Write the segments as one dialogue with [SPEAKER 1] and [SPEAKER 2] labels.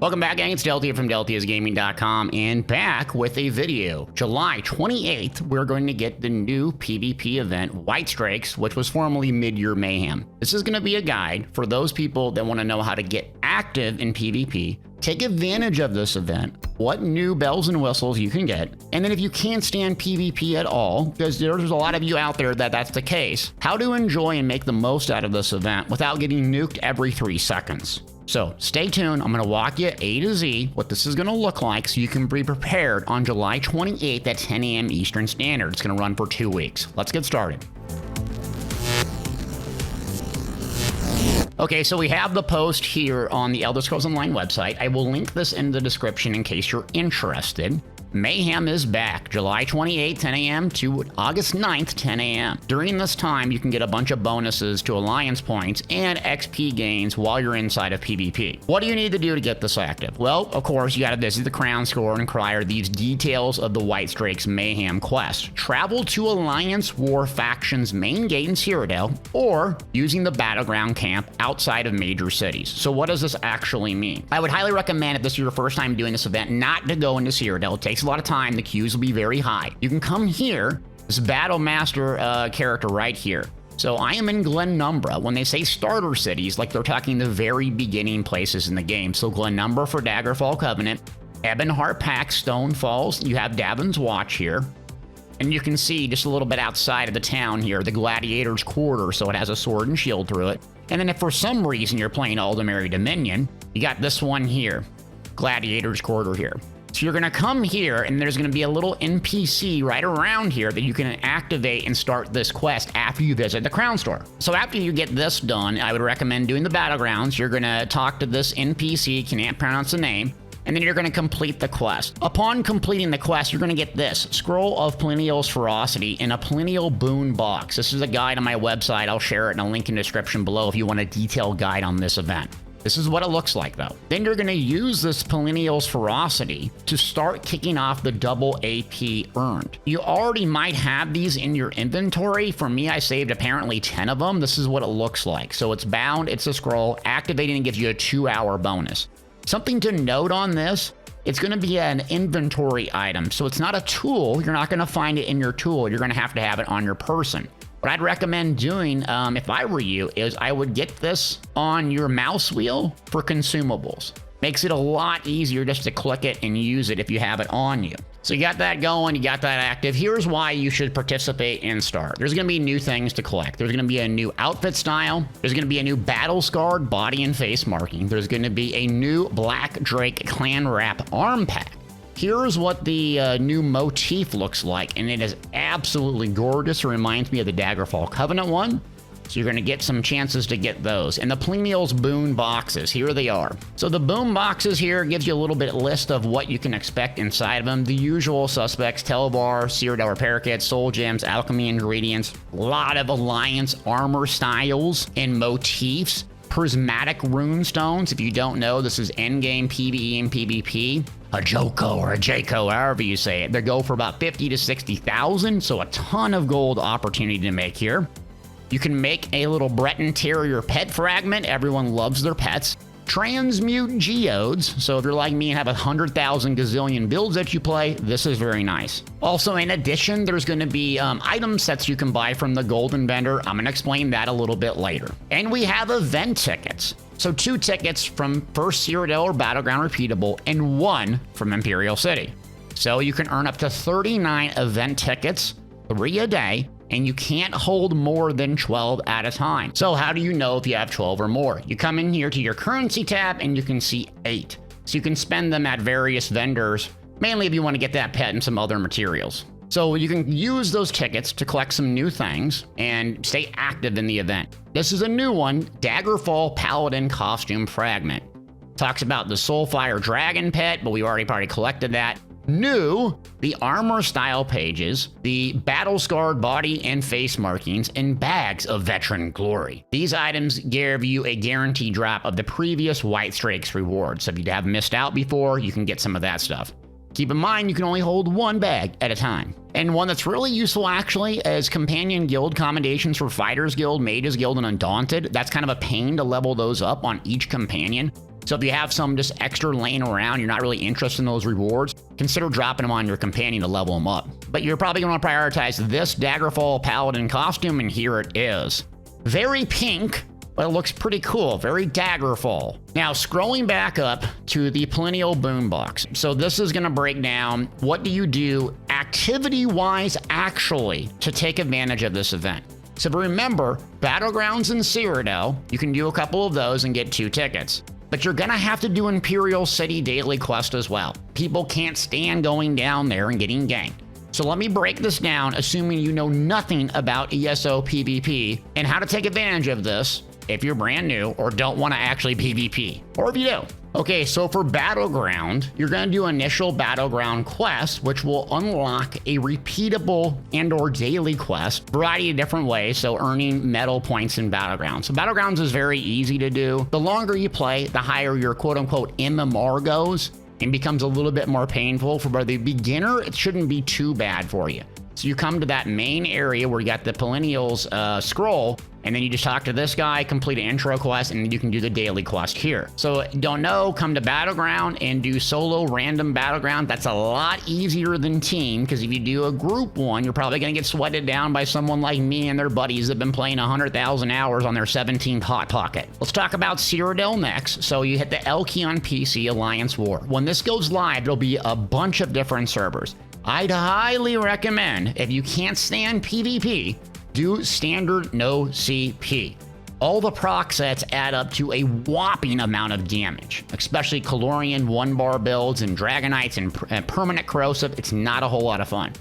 [SPEAKER 1] Welcome back, gang. It's Deltia from Deltiasgaming.com and back with a video. July 28th, we're going to get the new PvP event, Whitestrakes, which was formerly Midyear Mayhem. This is going to be a guide for those people that want to know how to get active in PvP, take advantage of this event, what new bells and whistles you can get, and then if you can't stand PvP at all, because there's a lot of you out there that's the case, how to enjoy and make the most out of this event without getting nuked every 3 seconds. So stay tuned. I'm going to walk you A to Z what this is going to look like so you can be prepared on July 28th at 10 a.m. Eastern Standard. It's going to run for 2 weeks. Let's get started. Okay, so we have the post here on the Elder Scrolls Online website. I will link this in the description in case you're interested. Mayhem is back, July 28th, 10 a.m. to August 9th, 10 a.m. During this time, you can get a bunch of bonuses to Alliance points and XP gains while you're inside of PvP. What do you need to do to get this active? Well, of course, you gotta visit the Crown Score and acquire these details of the Whitestrake's Mayhem quest. Travel to Alliance War Faction's main gate in Cyrodiil, or using the Battleground camp outside of major cities. So what does this actually mean? I would highly recommend, if this is your first time doing this event, not to go into Cyrodiil. It takes a lot of time. The queues will be very high. You can come here, this Battle Master character right here. So I am in Glenumbra. When they say starter cities, like they're talking the very beginning places in the game. So Glenumbra for Daggerfall Covenant, Ebonheart Pack, Stone Falls. You have Davin's Watch here. And you can see just a little bit outside of the town here, the Gladiator's Quarter, so it has a sword and shield through it. And then if for some reason you're playing Aldemary Dominion, you got this one here, Gladiator's Quarter here. So you're going to come here, and there's going to be a little NPC right around here that you can activate and start this quest after you visit the Crown Store. So after you get this done, I would recommend doing the Battlegrounds. You're going to talk to this NPC, can't pronounce the name, and then you're going to complete the quest. Upon completing the quest, you're going to get this Scroll of Plenial's Ferocity in a Plenial Boon box. This is a guide on my website. I'll share it in a link in the description below if you want a detailed guide on this event. This is what it looks like, though. Then you're going to use this Plenial's Ferocity to start kicking off the double AP earned. You already might have these in your inventory. For me, I saved apparently 10 of them. This is what it looks like. So it's bound, it's a scroll, activating and gives you a 2-hour bonus. Something to note on this, it's going to be an inventory item. So it's not a tool. You're not going to find it in your tool. You're going to have it on your person. What I'd recommend doing, if I were you, is I would get this on your mouse wheel for consumables. Makes it a lot easier just to click it and use it if you have it on you. So you got that going, you got that active. Here's why you should participate and start. There's going to be new things to collect. There's going to be a new outfit style. There's going to be a new battle-scarred body and face marking. There's going to be a new Black Drake Clan Wrap arm pack. Here's what the new motif looks like, and it is absolutely gorgeous. It reminds me of the Daggerfall Covenant one. So you're going to get some chances to get those. And the Plenial's Boon boxes, here they are. So the Boon boxes here gives you a little bit list of what you can expect inside of them. The usual suspects, Tel Var, Cyrodiil repair kits, soul gems, alchemy ingredients, a lot of Alliance armor styles and motifs. Prismatic rune stones. If you don't know, this is endgame PvE and PvP. A Joko or a Jaco, however you say it. They go for about 50 to 60,000, so a ton of gold opportunity to make here. You can make a little Breton Terrier pet fragment. Everyone loves their pets. Transmute geodes. So if you're like me and have 100,000 gazillion builds that you play, this is very nice. Also, in addition, there's going to be item sets you can buy from the Golden Vendor. I'm going to explain that a little bit later. And we have event tickets. So 2 tickets from First Cyrodiil or Battleground Repeatable and 1 from Imperial City. So you can earn up to 39 event tickets, 3 a day, and you can't hold more than 12 at a time. So how do you know if you have 12 or more? You come in here to your currency tab and you can see 8. So you can spend them at various vendors, mainly if you want to get that pet and some other materials. So you can use those tickets to collect some new things and stay active in the event. This is a new one, Daggerfall Paladin Costume Fragment. Talks about the Soulfire Dragon pet, but we already collected that. New, the armor style pages, the battle-scarred body and face markings, and bags of veteran glory. These items give you a guaranteed drop of the previous Whitestrakes rewards. So if you have missed out before, you can get some of that stuff. Keep in mind, you can only hold 1 bag at a time. And one that's really useful, actually, is Companion Guild commendations for Fighters Guild, Mages Guild, and Undaunted. That's kind of a pain to level those up on each companion. So if you have some just extra laying around, you're not really interested in those rewards, consider dropping them on your companion to level them up. But you're probably going to prioritize this Daggerfall Paladin costume, and here it is. Very pink, but it looks pretty cool, very Daggerfall. Now, scrolling back up to the Perennial Boombox. So this is gonna break down what do you do activity-wise actually to take advantage of this event. So remember, Battlegrounds in Cyrodiil, you can do a couple of those and get 2 tickets. But you're gonna have to do Imperial City daily quest as well. People can't stand going down there and getting ganked. So let me break this down, assuming you know nothing about ESO PvP and how to take advantage of this if you're brand new or don't want to actually PvP, or if you do. Okay, so for Battleground, you're going to do initial Battleground Quest, which will unlock a repeatable and/or daily quest, variety of different ways, so earning medal points in Battlegrounds. So Battlegrounds is very easy to do. The longer you play, the higher your quote-unquote MMR goes, and becomes a little bit more painful. For the beginner, it shouldn't be too bad for you. So you come to that main area where you got the Perennials scroll, and then you just talk to this guy, complete an intro quest, and you can do the daily quest here. So don't know, come to Battleground and do solo random Battleground. That's a lot easier than team, because if you do a group one, you're probably gonna get sweated down by someone like me and their buddies that have been playing 100,000 hours on their 17th Hot Pocket. Let's talk about Cyrodiil next. So you hit the L key on PC, Alliance War. When this goes live, there'll be a bunch of different servers. I'd highly recommend, if you can't stand PvP, do standard no CP. All the proc sets add up to a whopping amount of damage, especially Calorian 1-bar builds and Dragonites and permanent corrosive. It's not a whole lot of fun.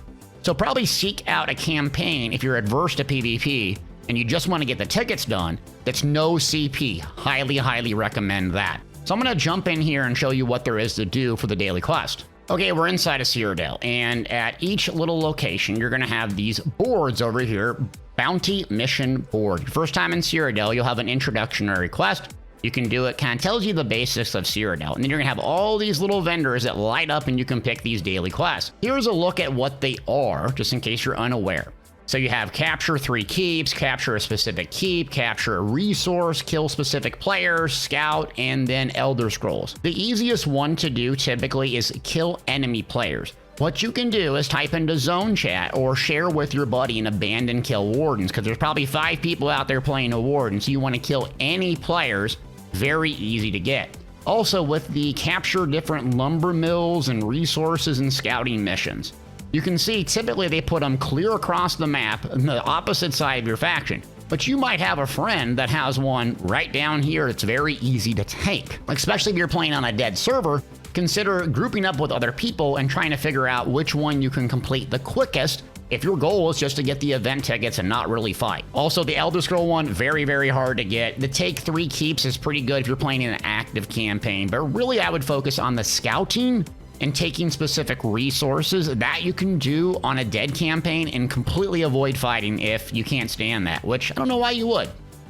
[SPEAKER 1] So probably seek out a campaign if you're adverse to PvP and you just want to get the tickets done that's no CP. Highly, highly recommend that. So I'm going to jump in here and show you what there is to do for the daily quest. Okay, we're inside of Cyrodiil, and at each little location, you're gonna have these boards over here, Bounty Mission Board. First time in Cyrodiil, you'll have an introductory quest. You can do it, kind of tells you the basics of Cyrodiil, and then you're gonna have all these little vendors that light up and you can pick these daily quests. Here's a look at what they are, just in case you're unaware. So you have capture 3 keeps, capture a specific keep, capture a resource, kill specific players, scout, and then Elder Scrolls. The easiest one to do typically is kill enemy players. What you can do is type into zone chat or share with your buddy and abandon kill wardens, because there's probably 5 people out there playing a warden, so you want to kill any players. Very easy to get. Also, with the capture different lumber mills and resources and scouting missions. You can see typically they put them clear across the map on the opposite side of your faction. But you might have a friend that has one right down here that's very easy to take. Especially if you're playing on a dead server, consider grouping up with other people and trying to figure out which one you can complete the quickest if your goal is just to get the event tickets and not really fight. Also, the Elder Scroll one, very, very hard to get. The take 3 keeps is pretty good if you're playing in an active campaign, but really I would focus on the scouting and taking specific resources that you can do on a dead campaign and completely avoid fighting if you can't stand that, which I don't know why you would.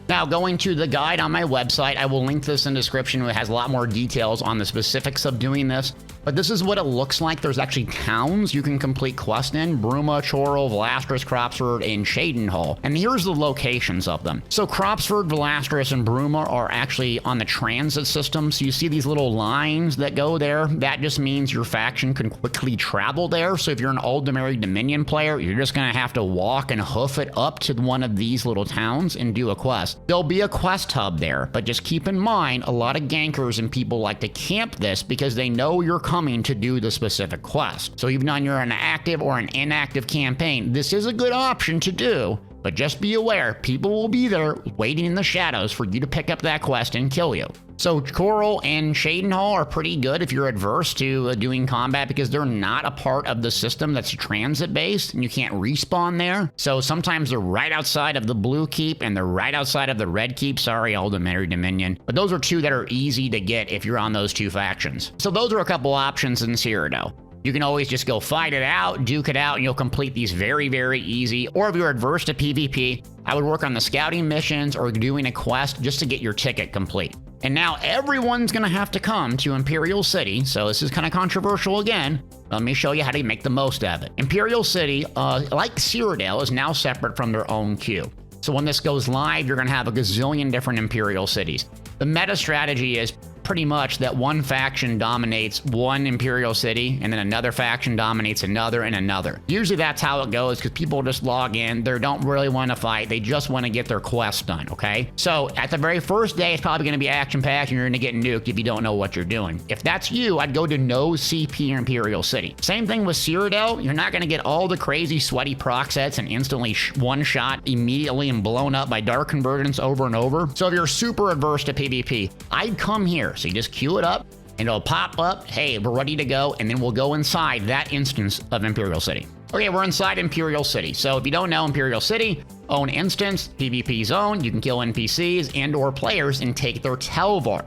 [SPEAKER 1] Now, going to the guide on my website, I will link this in the description. It has a lot more details on the specifics of doing this. But this is what it looks like. There's actually towns you can complete quests in: Bruma, Chorrol, Velastris, Cropsford, and Cheydinhal. And here's the locations of them. So Cropsford, Velastris, and Bruma are actually on the transit system. So you see these little lines that go there. That just means your faction can quickly travel there. So if you're an Aldemary Dominion player, you're just going to have to walk and hoof it up to one of these little towns and do a quest. There'll be a quest hub there, but just keep in mind, a lot of gankers and people like to camp this because they know you're coming to do the specific quest. So even on an active or an inactive campaign, this is a good option to do, but just be aware, people will be there waiting in the shadows for you to pick up that quest and kill you. So Chorrol and Cheydinhal are pretty good if you're adverse to doing combat because they're not a part of the system that's transit-based and you can't respawn there. So sometimes they're right outside of the blue keep and they're right outside of the red keep. Sorry, Aldemary Dominion. But those are 2 that are easy to get if you're on those 2 factions. So those are a couple options in Cyrodiil. You can always just go fight it out, duke it out, and you'll complete these very, very easy. Or if you're adverse to PvP, I would work on the scouting missions or doing a quest just to get your ticket complete. And now everyone's gonna have to come to Imperial City, so this is kind of controversial again. Let me show you how to make the most of it. Imperial City, like Cyrodiil, is now separate from their own queue. So when this goes live, you're gonna have a gazillion different Imperial cities. The meta strategy is pretty much that one faction dominates one Imperial City, and then another faction dominates another and another. Usually that's how it goes, because people just log in, they don't really want to fight, they just want to get their quest done, okay? So at the very first day, it's probably going to be action-packed, and you're going to get nuked if you don't know what you're doing. If that's you, I'd go to no CP Imperial City. Same thing with Cyrodiil, you're not going to get all the crazy sweaty proc sets and instantly one-shot immediately and blown up by dark convergence over and over. So if you're super adverse to PvP, I'd come here. So you just queue it up, and it'll pop up, hey, we're ready to go, and then we'll go inside that instance of Imperial City. Okay, we're inside Imperial City. So if you don't know, Imperial City, own instance, PvP zone, you can kill NPCs and or players and take their Tel Var.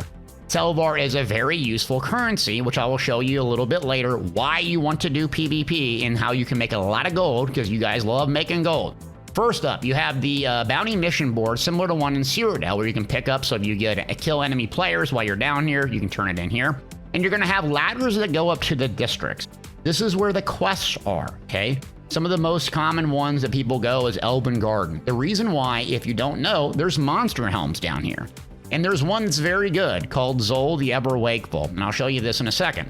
[SPEAKER 1] Tel Var is a very useful currency, which I will show you a little bit later why you want to do PvP and how you can make a lot of gold, because you guys love making gold. First up, you have the bounty mission board, similar to one in Cyrodiil, where you can pick up, so if you get kill enemy players while you're down here, you can turn it in here. And you're gonna have ladders that go up to the districts. This is where the quests are, okay? Some of the most common ones that people go is Elven Garden. The reason why, if you don't know, there's monster helms down here. And there's one that's very good called Zol the Ever Wakeful, and I'll show you this in a second.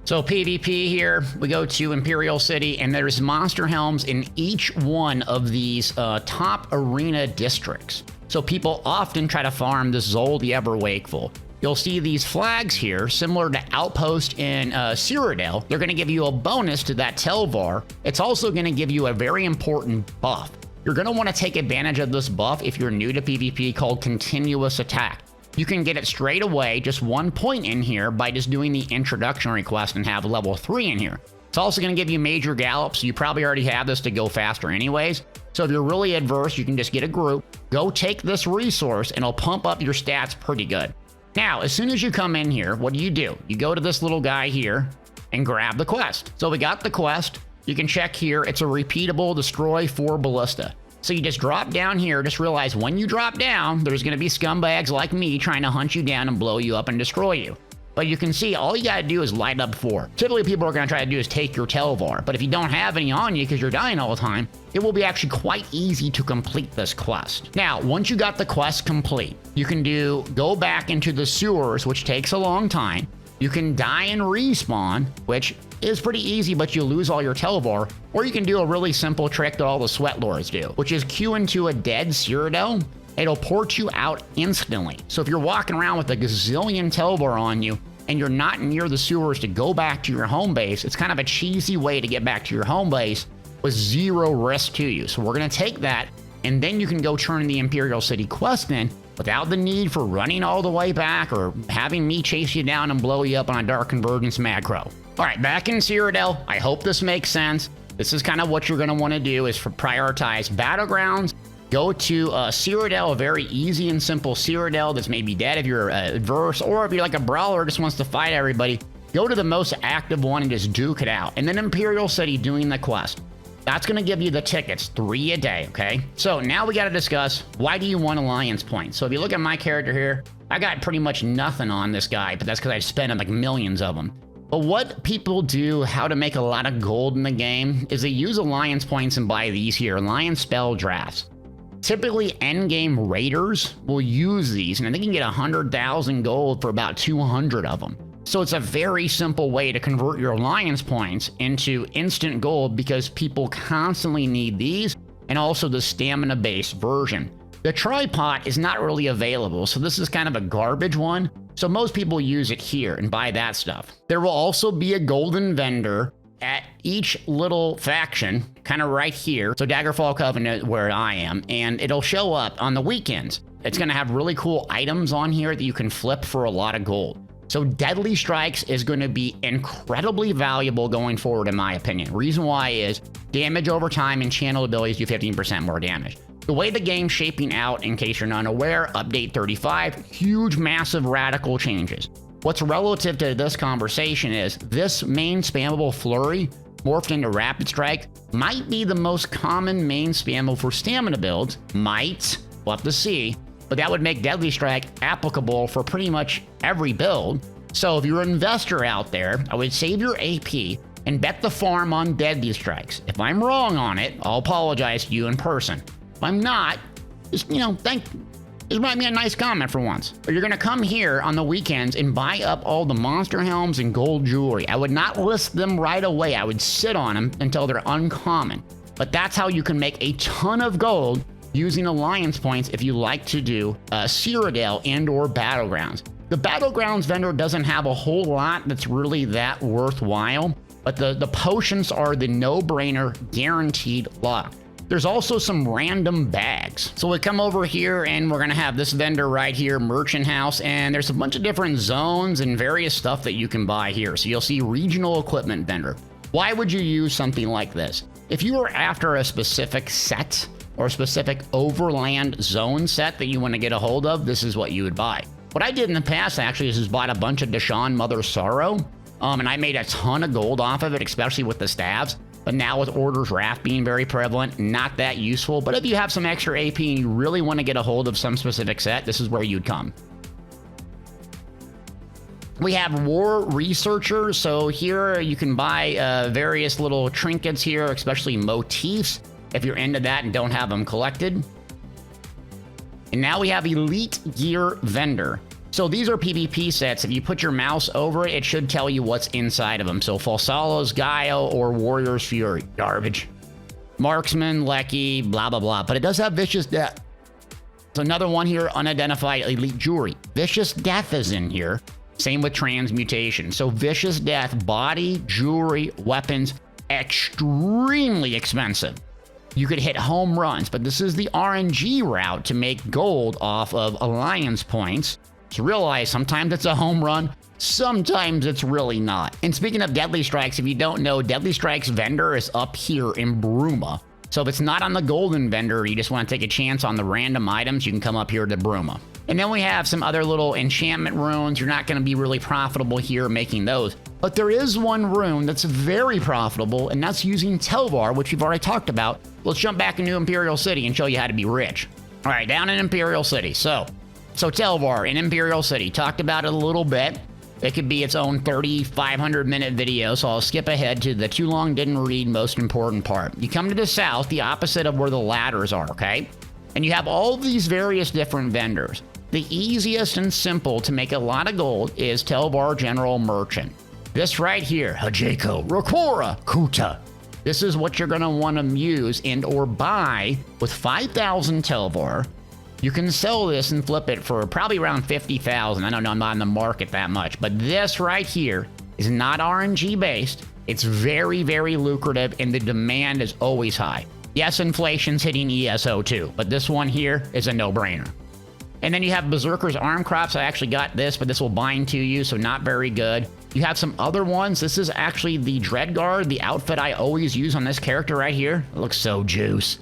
[SPEAKER 1] So PvP here, we go to Imperial City, and there's monster helms in each one of these top arena districts. So people often try to farm this Zol the Ever Wakeful. You'll see these flags here, similar to Outpost in Cyrodiil. They're going to give you a bonus to that Tel Var. It's also going to give you a very important buff. You're going to want to take advantage of this buff if you're new to PvP, called Continuous Attack. You can get it straight away, just 1 point in here, by just doing the introduction request and have level 3 in here. It's also going to give you Major Gallop, so you probably already have this to go faster anyways. So if you're really adverse, you can just get a group, go take this resource, and it'll pump up your stats pretty good. Now, as soon as you come in here, what do? You go to this little guy here and grab the quest. So we got the quest. You can check here. It's a repeatable destroy 4 ballista. So you just drop down here. Just realize when you drop down, there's going to be scumbags like me trying to hunt you down and blow you up and destroy you. But you can see all you got to do is light up 4. Typically, people are going to try to do is take your Tel Var. But if you don't have any on you because you're dying all the time, it will be actually quite easy to complete this quest. Now, once you got the quest complete, you can go back into the sewers, which takes a long time. You can die and respawn, which is pretty easy, but you lose all your Tel Var. Or you can do a really simple trick that all the sweat lords do, which is queue into a dead Cyrodiil. It'll port you out instantly. So if you're walking around with a gazillion Tel Var on you and you're not near the sewers to go back to your home base, it's kind of a cheesy way to get back to your home base with 0 risk to you. So we're going to take that, and then you can go turn the Imperial City quest in without the need for running all the way back or having me chase you down and blow you up on a Dark Convergence macro. All right, back in Cyrodiil, I hope this makes sense. This is kind of what you're going to want to do, is prioritize Battlegrounds. Go to Cyrodiil, a very easy and simple Cyrodiil that's maybe dead if you're adverse, or if you're like a brawler just wants to fight everybody, go to the most active one and just duke it out. And then Imperial City doing the quest. That's going to give you the tickets, 3 a day, okay? So now we got to discuss, why do you want alliance points? So if you look at my character here, I got pretty much nothing on this guy, but that's because I spent like millions of them. But what people do, how to make a lot of gold in the game, is they use alliance points and buy these here, alliance spell drafts. Typically, endgame raiders will use these, and they can get 100,000 gold for about 200 of them. So it's a very simple way to convert your alliance points into instant gold, because people constantly need these, and also the stamina-based version. The tripod is not really available, so this is kind of a garbage one. So most people use it here and buy that stuff. There will also be a golden vendor at each little faction, kind of right here. So Daggerfall Covenant, where I am, and it'll show up on the weekends. It's going to have really cool items on here that you can flip for a lot of gold. So Deadly Strikes is going to be incredibly valuable going forward, in my opinion. Reason why is damage over time and channel abilities do 15% more damage. The way the game's shaping out, in case you're not aware, update 35, huge, massive, radical changes. What's relative to this conversation is this main spammable flurry morphed into Rapid Strike might be the most common main spammable for stamina builds. Might, we'll have to see, but that would make Deadly Strike applicable for pretty much every build. So if you're an investor out there, I would save your AP and bet the farm on Deadly Strikes. If I'm wrong on it, I'll apologize to you in person. If I'm not, just, This might be a nice comment for once. Or you're gonna come here on the weekends and buy up all the monster helms and gold jewelry. I would not list them right away. I would sit on them until they're uncommon. But that's how you can make a ton of gold using alliance points if you like to do Cyrodiil and or Battlegrounds. The Battlegrounds vendor doesn't have a whole lot that's really that worthwhile, but the potions are the no-brainer guaranteed luck. There's also some random bags. So we come over here and we're gonna have this vendor right here, Merchant House, and there's a bunch of different zones and various stuff that you can buy here. So you'll see regional equipment vendor. Why would you use something like this? If you are after a specific set or a specific overland zone set that you wanna get a hold of, this is what you would buy. What I did in the past actually is bought a bunch of Deshaun Mother Sorrow, and I made a ton of gold off of it, especially with the staves. But now with Order's Wrath being very prevalent, not that useful. But if you have some extra AP and you really want to get a hold of some specific set, this is where you'd come. We have War Researcher. So here you can buy various little trinkets here, especially motifs, if you're into that and don't have them collected. And now we have Elite Gear Vendor. So these are PvP sets. If you put your mouse over it, it should tell you what's inside of them. So Falsala's Guile or Warrior's Fury. Garbage. Marksman, Lecky, blah, blah, blah. But it does have Vicious Death. So another one here, Unidentified Elite Jewelry. Vicious Death is in here. Same with Transmutation. So Vicious Death, body, jewelry, weapons, extremely expensive. You could hit home runs, but this is the RNG route to make gold off of Alliance points. So realize sometimes it's a home run, sometimes it's really not. And speaking of Deadly Strikes, if you don't know, Deadly Strikes vendor is up here in Bruma. So if it's not on the golden vendor, you just want to take a chance on the random items, you can come up here to Bruma. And then we have some other little enchantment runes. You're not going to be really profitable here making those. But there is one rune that's very profitable, and that's using Tel Var, which we've already talked about. Let's jump back into Imperial City and show you how to be rich. All right, down in Imperial City. So Tel Var in Imperial City, talked about it a little bit. It could be its own 3,500-minute video, so I'll skip ahead to the too long didn't read most important part. You come to the south, the opposite of where the ladders are, okay? And you have all these various different vendors. The easiest and simple to make a lot of gold is Tel Var General Merchant. This right here, Hajeko, Rakora, Kuta. This is what you're gonna wanna use and or buy with 5,000 Tel Var. You can sell this and flip it for probably around 50,000. I don't know, I'm not in the market that much, but this right here is not RNG based. It's very, very lucrative and the demand is always high. Yes, inflation's hitting ESO too, but this one here is a no-brainer. And then you have Berserker's Arm Crops. I actually got this, but this will bind to you, so not very good. You have some other ones. This is actually the Dreadguard, the outfit I always use on this character right here. It looks so juice.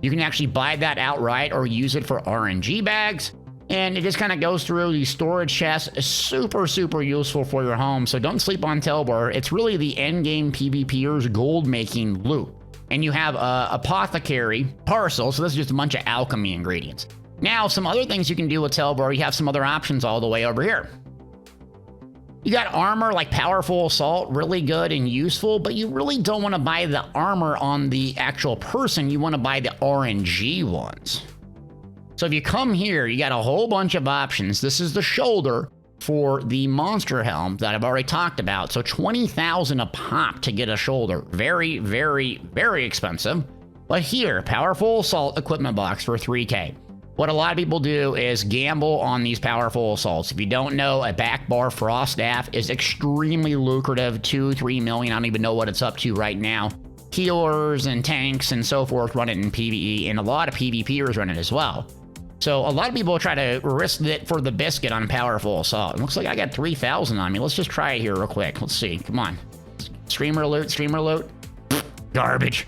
[SPEAKER 1] You can actually buy that outright or use it for RNG bags. And it just kind of goes through these storage chests. It's super, super useful for your home. So don't sleep on Tel Var. It's really the endgame PvPer's gold making loot. And you have Apothecary Parcel. So this is just a bunch of alchemy ingredients. Now, some other things you can do with Tel Var. You have some other options all the way over here. You got armor like Powerful Assault, really good and useful, but you really don't want to buy the armor on the actual person. You want to buy the RNG ones. So if you come here, you got a whole bunch of options. This is the shoulder for the monster helm that I've already talked about. So 20,000 a pop to get a shoulder. Very, very, very expensive. But here, Powerful Assault equipment box for 3K. What a lot of people do is gamble on these powerful assaults. If you don't know, a back bar frost staff is extremely lucrative, 2-3 million. I don't even know what it's up to right now. Healers and tanks and so forth run it in PvE, and a lot of PvPers run it as well. So a lot of people try to risk it for the biscuit on powerful assault. It looks like I got 3,000 on me. Let's just try it here real quick. Let's see. Come on. Streamer loot, streamer loot. Garbage.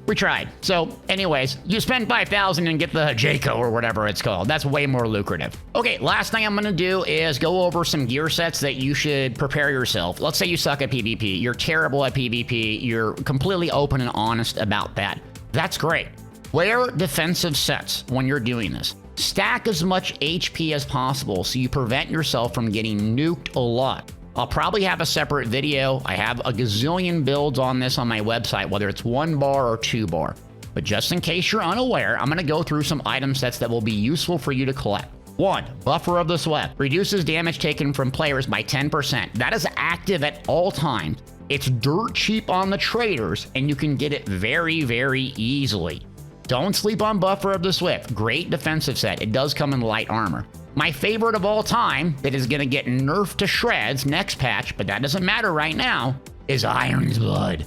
[SPEAKER 1] We tried. So anyways, you spend 5,000 and get the Hajeko or whatever it's called. That's way more lucrative. Okay, last thing I'm gonna do is go over some gear sets that you should prepare yourself. Let's say you suck at PvP. You're terrible at PvP. You're completely open and honest about that. That's great. Wear defensive sets when you're doing this. Stack as much HP as possible so you prevent yourself from getting nuked a lot. I'll probably have a separate video. I have a gazillion builds on this on my website, whether it's 1 bar or 2 bar. But just in case you're unaware, I'm going to go through some item sets that will be useful for you to collect. 1. Buffer of the Swift. Reduces damage taken from players by 10%. That is active at all times. It's dirt cheap on the traders, and you can get it very, very easily. Don't sleep on Buffer of the Swift. Great defensive set. It does come in light armor. My favorite of all time, that is going to get nerfed to shreds next patch, but that doesn't matter right now, is Iron's Blood.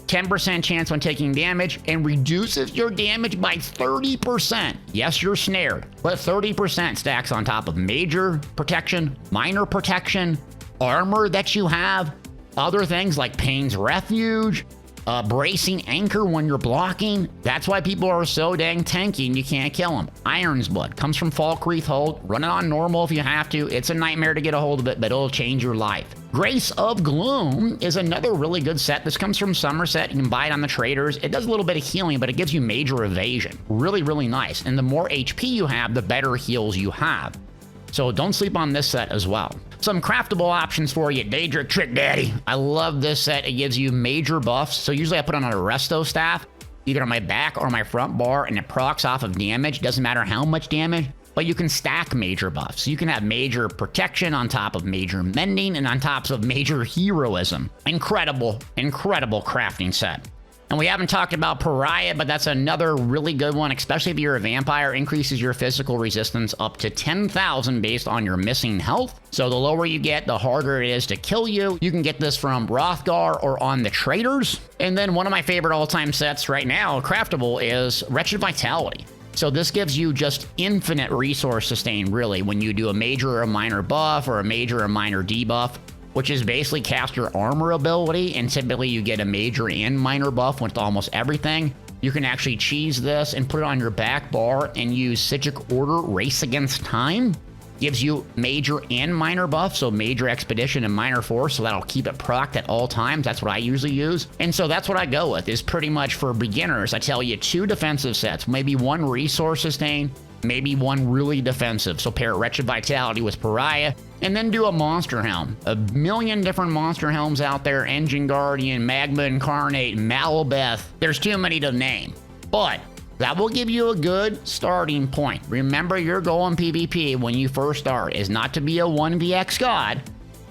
[SPEAKER 1] 10% chance when taking damage and reduces your damage by 30%. Yes, you're snared, but 30% stacks on top of major protection, minor protection, armor that you have, other things like Pain's Refuge, bracing anchor when you're blocking. That's why people are so dang tanky and you can't kill them. Iron's Blood comes from Falkreath Hold. Run it on normal if you have to. It's a nightmare to get a hold of it, but it'll change your life. Grace of Gloom is another really good set. This comes from Somerset. You can buy it on the traders. It does a little bit of healing, but it gives you major evasion. Really, really nice. And the more HP you have, the better heals you have. So don't sleep on this set as well. Some craftable options for you. Daedric Trick Daddy. I love this set. It gives you major buffs. So usually I put on a resto staff, either on my back or my front bar, and it procs off of damage. Doesn't matter how much damage, but you can stack major buffs. You can have major protection on top of major mending and on top of major heroism. Incredible, incredible crafting set. And we haven't talked about Pariah, but that's another really good one, especially if you're a vampire. Increases your physical resistance up to 10,000 based on your missing health. So the lower you get, the harder it is to kill you. You can get this from Hrothgar or on the traders. And then one of my favorite all-time sets right now, craftable, is Wretched Vitality. So this gives you just infinite resource sustain, really, when you do a major or a minor buff or a major or minor debuff, which is basically cast your armor ability, and typically you get a major and minor buff with almost everything. You can actually cheese this and put it on your back bar and use Sigic Order Race Against Time. Gives you major and minor buff, so major expedition and minor force, so that'll keep it procced at all times. That's what I usually use. And so that's what I go with, is pretty much for beginners. I tell you 2 defensive sets, maybe 1 resource sustain, maybe 1 really defensive. So pair Wretched Vitality with Pariah, and then do a monster helm. A million different monster helms out there. Engine Guardian, Magma Incarnate, Malabeth. There's too many to name. But that will give you a good starting point. Remember, your goal in PvP when you first start is not to be a 1vx god,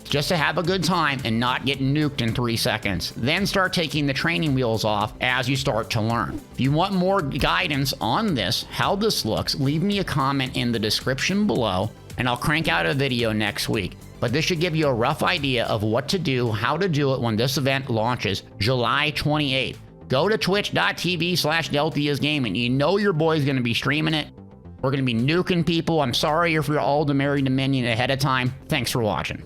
[SPEAKER 1] just to have a good time and not get nuked in 3 seconds. Then start taking the training wheels off as you start to learn. If you want more guidance on this, how this looks, leave me a comment in the description below, and I'll crank out a video next week. But this should give you a rough idea of what to do, how to do it when this event launches July 28th. Go to twitch.tv/Deltiasgaming. You know your boy's going to be streaming it. We're going to be nuking people. I'm sorry if you're all the Merry Dominion ahead of time. Thanks for watching.